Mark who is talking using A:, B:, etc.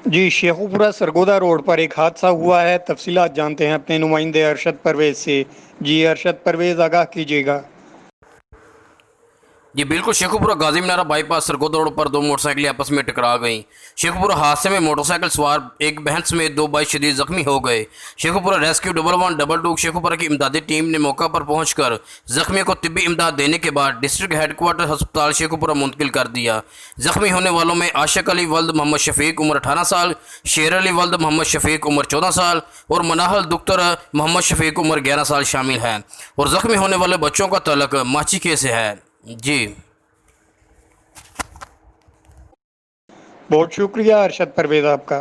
A: जी, Sheikhupura Sargodha road पर एक हादसा हुआ है। तफसीलात जानते हैं अपने नुमाइंदे अरशद परवेज़ से। जी अरशद परवेज़, आगाह कीजिएगा।
B: जी बिल्कुल, शेखुपुरा गाजी मीनारा बाईपास सरगोदा रोड पर दो मोटरसाइकिलें आपस में टकरा गईं। शेखुपुरा हादसे में मोटरसाइकिल सवार एक बहन समेत दो भाई शदीद जख्मी हो गए। शेखुपुरा रेस्क्यू 1112 शेखुपुरा की इमदादी टीम ने मौका पर पहुंचकर जख्मियों को तिब्बी इमदाद देने के बाद डिस्ट्रिक्ट हेडक्वार्टर अस्पताल शेखुपुरा मुंतकिल कर दिया। जख्मी होने वालों में आशिक अली वल्द मोहम्मद शफीक उम्र 18 साल, शेर अली वल्द मोहम्मद शफीक उम्र 14 साल और मनाहल दुख्तर मोहम्मद शफीक उम्र 11 साल शामिल हैं और जख्मी होने वाले बच्चों का तल्लक माचिके से है। जी
A: बहुत शुक्रिया अरशद परवेज़ आपका।